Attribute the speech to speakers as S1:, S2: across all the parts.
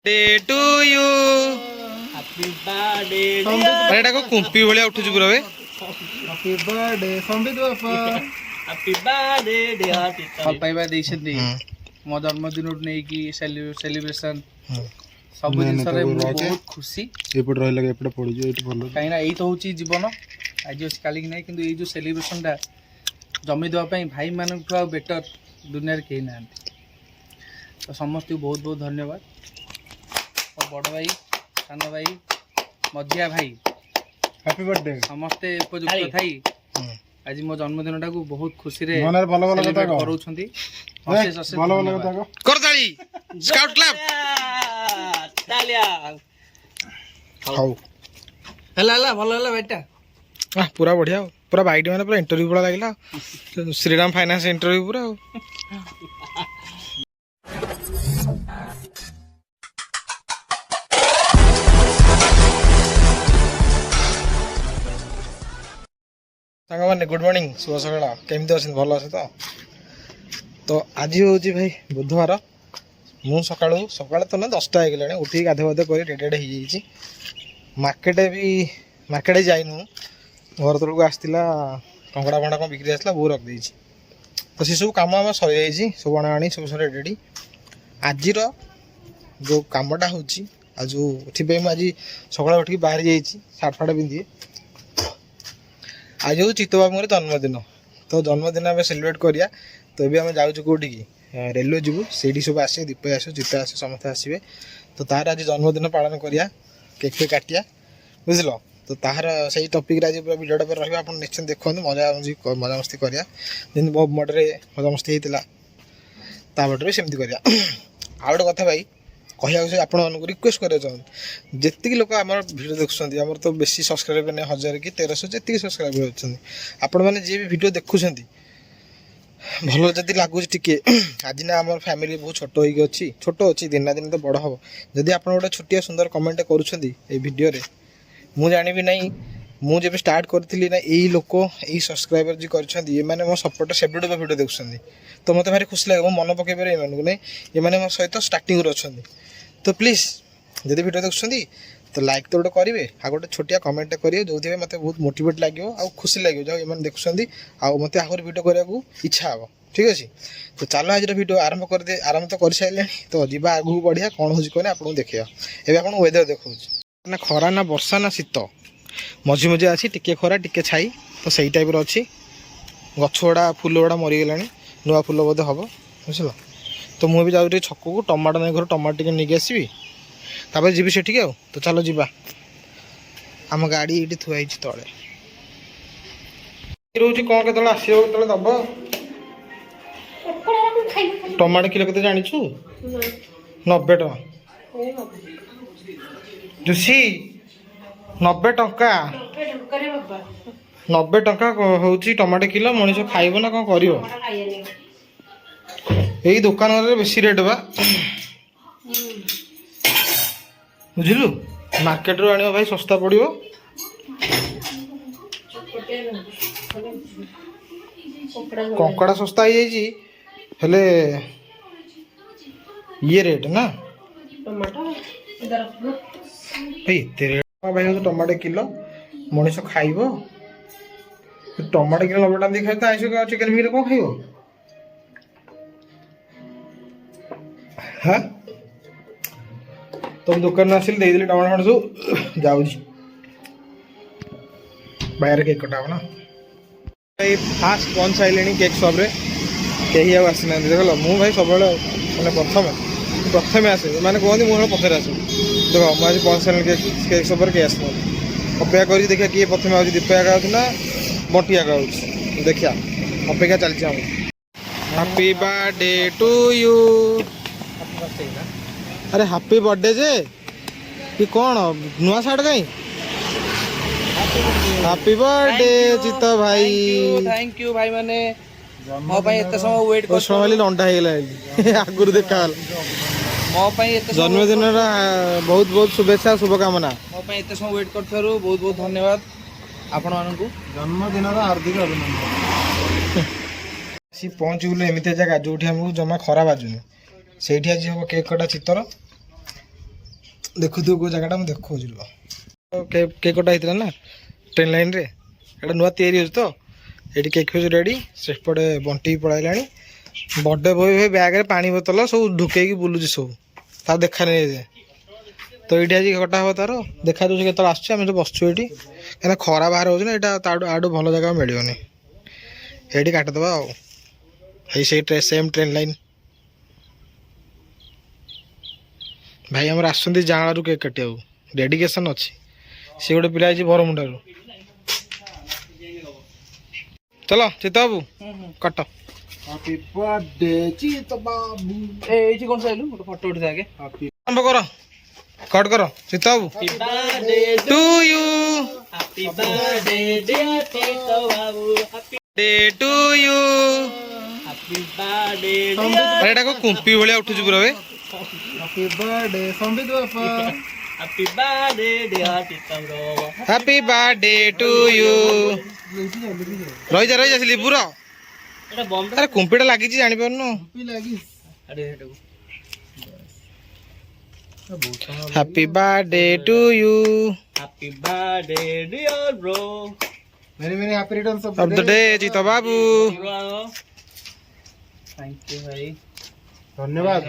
S1: Day to you.
S2: Happy birthday.
S1: अरे एटा को कुंपी भलिया उठुछु पुरा बे.
S3: Happy birthday संबित बापा
S2: Happy birthday dear Tita.
S3: ପାଇବା ଦେଇଛନ୍ତି ମୋ ଜନ୍ମଦିନ ନେଇକି ସେଲିବ୍ରେସନ ସବୁ ଜିନିଷରେ ମୁଁ ବହୁତ ଖୁସି
S4: ଏପଟେ ରହିଲା ଏପଟେ ପଡ଼ିଯିବ ଏଇଠି ଭଲ
S3: କାହିଁକିନା ଏଇ ତ ହେଉଛି ଜୀବନ ଆଜି ଅଛି କାଲିକି ନାହିଁ କିନ୍ତୁ ଏଇ ଯେଉଁ ସେଲିବ୍ରେସନଟା ଜମି ଦେବା ପାଇଁ ଭାଇମାନଙ୍କଠୁ ଆଉ ବେଟର ଦୁନିଆରେ କେହି ନାହାନ୍ତି ତ ସମସ୍ତଙ୍କୁ ବହୁତ ବହୁତ ଧନ୍ୟବାଦ ମୋ ବଡ଼ ଭାଇ ସାନ ଭାଇ ମଝିଆ ଭାଇ
S4: ହ୍ୟାପି ବର୍ଥଡେ
S3: ସମସ୍ତେ ଉପଯୁକ୍ତ ଥାଇ ଆଜି ମୋ ଜନ୍ମଦିନଟାକୁ ବହୁତ ଖୁସିରେ
S4: ମନରେ ଭଲ ଭଲ କଥା କହ
S3: କରୁଛନ୍ତି
S4: ଭଲ ଭଲ କଥା କହ
S1: कर ताली. Scout club.
S2: Talia.
S4: ହଉ
S3: ହେଲା ହେଲା ଭଲ ହେଲା ଭାଇଟା
S1: पूरा बढ़िया पूरा बाइट मैंने पूरा इंटरव्यू पूरा लगिला श्रीराम फाइनेंस इंटरव्यू पूरा सांग मैंने गुड मॉर्निंग शुभ सकाळ केमती अच्छे भल अच्छे तो आज हूँ भाई बुधवार मु सका सका तो ना 10टा हो उठी गाधे बाधे कर रेडी रेडी हो मार्केट जाइनु घर तौक आसला कंकड़ा फंडा कौन बिक्री आसला बो रखी तो सी सब कम आम सरी सब अणाणी सब सब रेडी आज जो कमटा हो जो आज सका उठ बाहरी जा सार्ट फाट पिंधि आज हूँ चित्त बाबू जन्मदिन तो जन्मदिन आम सेलिब्रेट करिया तो ये आम जाऊँ कौटी रेलवे जीवु से सब आसे दीप आस चित्त आस समस्त आसवे तो तार आज जन्मदिन पालन करिया केक फेक काटिया बुझल तो तार से टपिक आज पूरा भिडियोटा पर रहा आप निश्चित देखते मजा मस्ती करिया जमी मो मटरे मजा मस्ती होता तापटे भी सेमती करिया आ गोटे कथा भाई कहूँ आपको रिक्वेस्ट करा चाहूँ जितकी लोक आम भिडियो देखुं आमर तो बेसी सब्सक्राइब नहीं 1000 कि 1300 जी सब्सक्राइब होती आपण मैंने जी भी भिडियो देखुं भल जदि लगुच टिके आज ना आम फैमिली बहुत छोट होती दिन ना दिन तो बड़ हम जदि आप गोटे छोटिया सुंदर कमेंट करुँचे मु जानी ना मुझे स्टार्ट करी ना यही लोक यही सब्सक्राइबर जी कर मो सपोर्ट से भिडियो देखुं तो मत भारी खुशी लगे मन पकड़ पारे नहीं ये मो सहित स्टार्टिंग अच्छा तो प्लीज जदि भिडियो देखुं तो लाइक तो गोटे करेंगे आ गोटे छोटिया कमेंट करेंगे जो मत बहुत मोटिवेट लगे आ खुशी लगे जो ये देखुं आ मत आगे भिडियो करने इच्छा हे ठीक अच्छे तो चलो आज भिडियो आरंभ कर दे आरंभ तो कर सारे तो जीवा आगू बढ़िया कौन हो आपको देखा ए आप वेदर देखा ना खरा ना वर्षा ना शीत मझी मझी आसी टिके खरा टिके छाई तो सही टाइप अच्छी गछ गुड़ा फुल गुड़ा मरीगला नुआ फुल बोधे हम बुझल तो मुझे जाऊँ छक को टमाटो नहीं घर टमाटो टे नहीं आसबि तापर जी से तो चलो जीवा आम गाड़ी ये थुआई तले रोज कौन के आसो दब टमाटो किलो के जाचु 90 टका जुसी 90 टका 90 टका हूँ टमाटो किलो मनीष खाइब ना कौन कर यही दुकान बेसी रेट बा बुझलु मार्केट रू आने भाई सस्ता पड़ो कंकड़ा सस्ता हो जाइए ये रेट ना भाई एत रेट भाई टमाटो किलो मनीष खाइब टमाटो किलो 90 टका खाए तो आइस चिकेन फिकेन कौन खाइब हाँ तुम दुकान आसिल देदेली टमाटो फट सब जाऊँ बाहर केक कटा ना भाई फास्ट पहुँच सारे केक सप कहीं आसना देख मु भाई सब मैंने प्रथम आसे मैंने कहते मुझे पथर आस देख मुझे पहुँच सारे केक सप कहीं आसना अपेक्षा कर देखा किए प्रथम आज दीपया का ना बटिया का देखा अपेक्षा चलती हैप्पी बर्थडे टू यू अरे हैप्पी बर्थडे जे कि कौन नुआ सार्ट कहीं हैप्पी बर्थडे चित्त भाई
S3: थैंक यू भाई मैंने मो एत समय वेट कर
S1: समय लंडा हो आगुरी देखा
S3: मो
S1: जन्मदिन बहुत बहुत शुभेच्छा शुभकामना
S3: मो एत समय वेट कर बहुत बहुत धन्यवाद आपण मानू
S4: जन्मदिन हार्दिक अभिनंदन
S1: सी पहुँचगलु एमती जगह जो आमको जमा खरा बाजुनी से आज हम केक कटा चित्तर ଦେଖୁଥିବୁ କେଉଁ ଜାଗାଟା ମୁଁ ଦେଖାଉଛି ରୁହ। କେକ୍ କଟା ହେଇଥିଲା ନା ଟ୍ରେନ୍ ଲାଇନ୍ରେ, ଏଇଟା ନୂଆ ତିଆରି ହେଉଛି ତ। ଏଇଠି କେକ୍ ଫେକ୍ ରେଡ଼ି, ସେପଟେ ବଣ୍ଟି ପଳାଇଲାଣି। ବର୍ଥଡେ ବୟ ଭାଇ ବ୍ୟାଗ୍ରେ ପାଣି ବୋତଲ ସବୁ ଢୁକେଇକି ବୁଲୁଛି ସବୁ, ତାର ଦେଖା ନେଇ ଯାଏ। ତ ଏଇଠି ଆଜି କଟା ହେବ ତାର, ଦେଖାଯାଉଛି କେତେବେଳେ ଆସୁଛି। ଆମେ ସବୁ ବସୁଛୁ ଏଇଠି, କାହିଁକିନା ଖରା ବାହାର ହେଉଛି ନା, ଏଇଟା ତାଠୁ ଆଠୁ ଭଲ ଜାଗା ମିଳିବନି। ଏଇଠି କାଟିଦେବା ଆଉ। ଏଇ ସେଇ ସେମ୍ ଟ୍ରେନ୍ ଲାଇନ୍। ଭାଇ ଆମର ଆସୁଛନ୍ତି ଜାଁଳାରୁ କେକ୍ କାଟିବାକୁ, ଡେଡିକେସନ୍ ଅଛି। ସେ ଗୋଟେ ପିଲା ହେଇଛି ବରମୁଣ୍ଡାରୁ। ଚଲ ଚିତ୍ତ ବାବୁ କଟ।
S4: Happy birthday ଚିତ୍ତ ବାବୁ।
S3: ଏଇଠି କ'ଣ ଚାଲୁ ଗୋଟେ ଫଟୋ ଉଠେଇ ଆଗେ।
S1: ଆରମ୍ଭ କର, କଟ୍ କର। Chitta Babu
S2: Happy birthday
S1: to you,
S2: Happy birthday dear Tito Babu. Happy
S1: day to you.
S2: birthday
S1: ଆରେ ଏଇଟା କ'ଣ କୁମ୍ପି ଭଳିଆ ଉଠୁଛି ପୁରା ବେ।
S4: Happy birthday ସମ୍ବିତ ବାପା।
S2: Happy birthday dear Tito Babu.
S1: Happy birthday to you. ରହିଯା ରହିଯା ସେ ଲିବୁର।
S2: ଏଟା ବନ୍ଦ
S1: ଆରେ କୁମ୍ପିଟା ଲାଗିଛି ଜାଣିପାରୁନୁ।
S2: ଆରେ ଏଟାକୁ
S1: happy birthday to you
S2: Happy birthday dear bro.
S4: Many many happy returns of
S1: of the day Chitta Babu.
S3: Thank you ଭାଇ,
S4: ଧନ୍ୟବାଦ।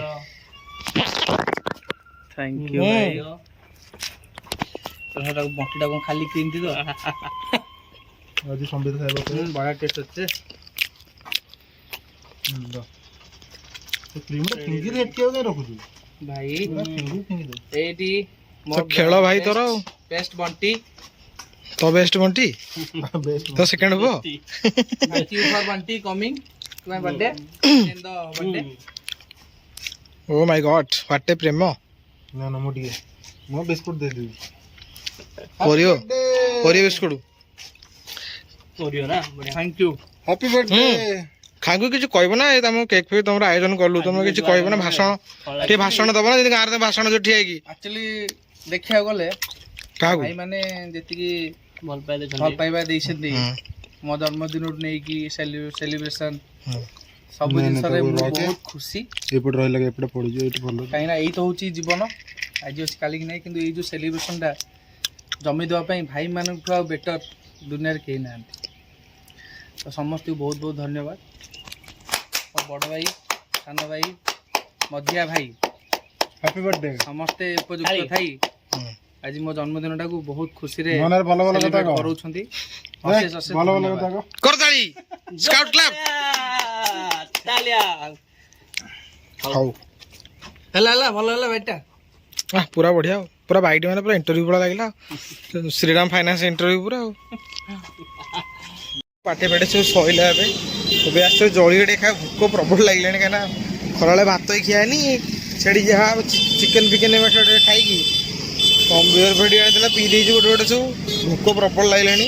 S3: ଥ୍ୟାଙ୍କ ୟୁ ଭାଇ। ସେଟାକୁ ବଣ୍ଟିଟା କ'ଣ ଖାଲି କିଣିଛି ତ,
S4: ଆଜି ସମ୍ବିତ ଖାଇବ
S3: ବଢ଼ିଆ ଟେଷ୍ଟ ଅଛି।
S4: କ୍ରିମଟା ଫିଙ୍ଗିରେ ଏଠି ଆଉ କାଇଁ ରଖୁଛୁ?
S3: ଭାଇ
S4: ଫିଙ୍ଗି ଦେ।
S3: ଏଇଠି
S1: ତ ଖେଳ ଭାଇ ତୋର ଆଉ।
S3: ବେଷ୍ଟ ବଣ୍ଟି।
S1: ତ ବେଷ୍ଟ ବଣ୍ଟି,
S4: ବେଷ୍ଟ
S1: ତ ସେକେଣ୍ଡ ପୁଅ।
S3: Thank you for Bunty coming to my birthday in the birthday.
S1: Oh my God what a ପ୍ରେମ।
S4: ନା ନା ମୁଁ ବିସ୍କୁଟ ଦେଇଦେବି।
S1: ଓରିଓ ଓରିଓ ବିସ୍କୁଟ
S2: ଓରିଓ ନା ବଢିଆ।
S3: Thank you.
S4: Happy birthday.
S1: ଖାଇକୁ କିଛି କହିବ ନା, ତମ କେକ୍ ଫେକ୍ ତମର ଆୟୋଜନ କଲୁ, ତମେ କିଛି କହିବ ନା, ଭାଷଣ ଟିକେ ଭାଷଣ ଦବ ନା, ଯେମିତି ଗାଁରେ ତମେ ଭାଷଣ ଯୋଉ ଠିଆ ହେଇକି।
S3: Actually ଦେଖିବାକୁ ଗଲେ
S1: କାହାକୁ
S3: ଭାଇ ମାନେ ଯେତିକି
S2: ଭଲ ପାଇଲେ
S3: ଭଲ ପାଇବା ଦେଇଛନ୍ତି ମୋ ଜନ୍ମଦିନରୁ ନେଇକି ସେଲିବ୍ରେସନ ସବୁ ଜିନିଷରେ ମୁଁ ବହୁତ ଖୁସି।
S4: ଏପଟେ ରହିଲା ଏପଟେ ପଡିଯିବ, ଏଇଠି ଭଲ।
S3: କାହିଁକିନା ଏଇ ତ ହେଉଛି ଜୀବନ, ଆଜି ଅଛି କାଲିକି ନାହିଁ। କିନ୍ତୁ ଏଇ ଯେଉଁ ସେଲିବ୍ରେସନଟା ଜମି ଦେବା ପାଇଁ ଭାଇମାନଙ୍କଠୁ ଆଉ ବେଟର ଦୁନିଆରେ କେହି ନାହାନ୍ତି। ତ ସମସ୍ତଙ୍କୁ ବହୁତ ବହୁତ ଧନ୍ୟବାଦ। ମୋ ବଡ଼ ଭାଇ, ସାନ ଭାଇ, ମଝିଆ ଭାଇ,
S4: ହାପି ବର୍ଥଡେ।
S3: ସମସ୍ତେ ଉପଯୁକ୍ତ ଥାଇ ଆଜି ମୋ ଜନ୍ମଦିନଟାକୁ ବହୁତ ଖୁସିରେ
S4: ମନରେ ଭଲ ଭଲ କଥା
S3: celebrate
S4: କହ।
S3: କରୁଛନ୍ତି।
S4: ଭଲ
S3: ଅଶେଷ ଅଶେଷ
S4: ଭଲ
S3: ଧନ୍ୟବାଦ।
S4: କଥା କହ।
S1: କରତାଳି ସ୍କାଉଟ କ୍ଲବ।
S2: ତାଲିଆ।
S1: ହଉ
S3: ହେଲା ହେଲା ଭଲ ହେଲା ଭାଇଟା।
S1: ପୁରା ବଢିଆ ଆଉ, ପୁରା ବାଇଟ ମାନେ ପୁରା ଇଣ୍ଟରଭ୍ୟୁ ଭଳିଆ ଲାଗିଲା। ଶ୍ରୀରାମ ଫାଇନାନ୍ସ ଇଣ୍ଟରଭ୍ୟୁ ପୁରା ଆଉ। ପାଠେ ପାଠେ ସବୁ ସଇଲା ଏବେ ଆସିବ ଜଳିଆ ଟିକେ ଖାଇବା, ଭୋକ ପ୍ରବଳ ଲାଗିଲାଣି। କାହିଁକିନା ଖରାବେଳେ ଭାତ ହିଁ ଖିଆନି, ସେଠି ଯାହା ଚିକେନ ଫିକେନ ଖାଇକି ବିୟର ଫେଡ଼ି ଆଣିଥିଲା ପିଇ ଦେଇଛି ଗୋଟେ ଗୋଟେ ସବୁ। ଭୋକ ପ୍ରବଳ ଲାଗିଲାଣି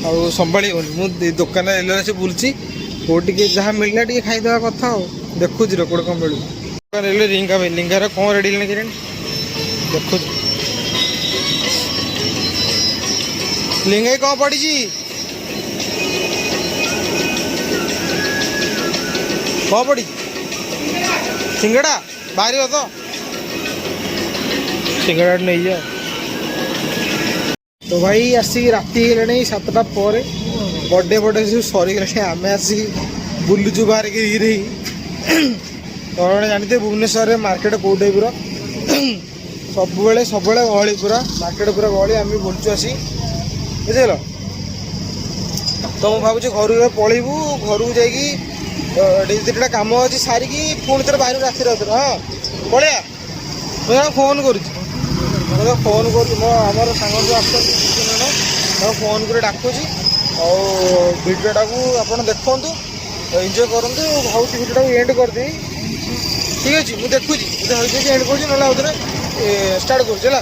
S1: ଆଉ ସମ୍ଭାଳି ହେଉନି। ମୁଁ ଦୋକାନରେ ରେଲୱେ ଆସି ବୁଲୁଛି, କେଉଁ ଟିକେ ଯାହା ମିଳିଲା ଟିକେ ଖାଇଦେବା କଥା ଆଉ। ଦେଖୁଛି ର କୋଉଠି କ'ଣ ମିଳୁଛି। ରେଲୱେ ଲିଙ୍ଗା ଭାଇ, ଲିଙ୍ଗାର କ'ଣ ରେଡ଼ି ହେଲାଣି କେଜାଣି, ଦେଖୁଛି। ଲିଙ୍ଗାଇ କ'ଣ ପଡ଼ିଛି? କ'ଣ ପଡ଼ିଛି? ସିଙ୍ଗଡ଼ା ବାହାରିବ ତ, ସିଙ୍ଗଡ଼ା ନେଇଯାଅ। ତ ଭାଇ ଆସିକି ରାତି ହେଇଗଲାଣି 7ଟା ପରେ, ବର୍ଥଡେ ସବୁ ସରିଗଲାଣି। ଆମେ ଆସିକି ବୁଲୁଛୁ ବାହାରିକି ଧୀରେ ତମେ ଜାଣିଥିବେ ଭୁବନେଶ୍ୱରରେ ମାର୍କେଟ କେଉଁ ଟାଇପ୍ର, ସବୁବେଳେ ଗହଳି, ପୁରା ମାର୍କେଟ ପୁରା ଗହଳି। ଆମେ ବୁଲୁଛୁ ଆସି, ବୁଝିଲ। ତ ମୁଁ ଭାବୁଛି ଘରକୁ ପଳେଇବୁ, ଘରକୁ ଯାଇକି ଦୁଇଟା କାମ ଅଛି ସାରିକି ପୁଣି ଥରେ ବାହାରିବୁ ରାତିରେ। ହଁ ପଳେଇବା। ମୁଁ ଫୋନ୍ କରୁଛି, ଫୋନ୍ କରୁଛି ଆମର ସାଙ୍ଗ ଯେଉଁ ଆସୁଛନ୍ତି ତାକୁ ଫୋନ୍ କରି ଡାକୁଛି। ଆଉ ଭିଡ଼ିଓଟାକୁ ଆପଣ ଦେଖନ୍ତୁ, ଏନ୍ଜୟ କରନ୍ତୁ। ଭାବୁଛି ଭିଡ଼ିଓଟାକୁ ଏଣ୍ଡ କରିଦେବି, ଠିକ୍ ଅଛି। ମୁଁ ଦେଖୁଛି ଯଦି ହେଇଯାଇଛି ଏଣ୍ଡ କରୁଛି, ନହେଲେ ଆଉ ଥରେ ଷ୍ଟାର୍ଟ କରୁଛି ହେଲା।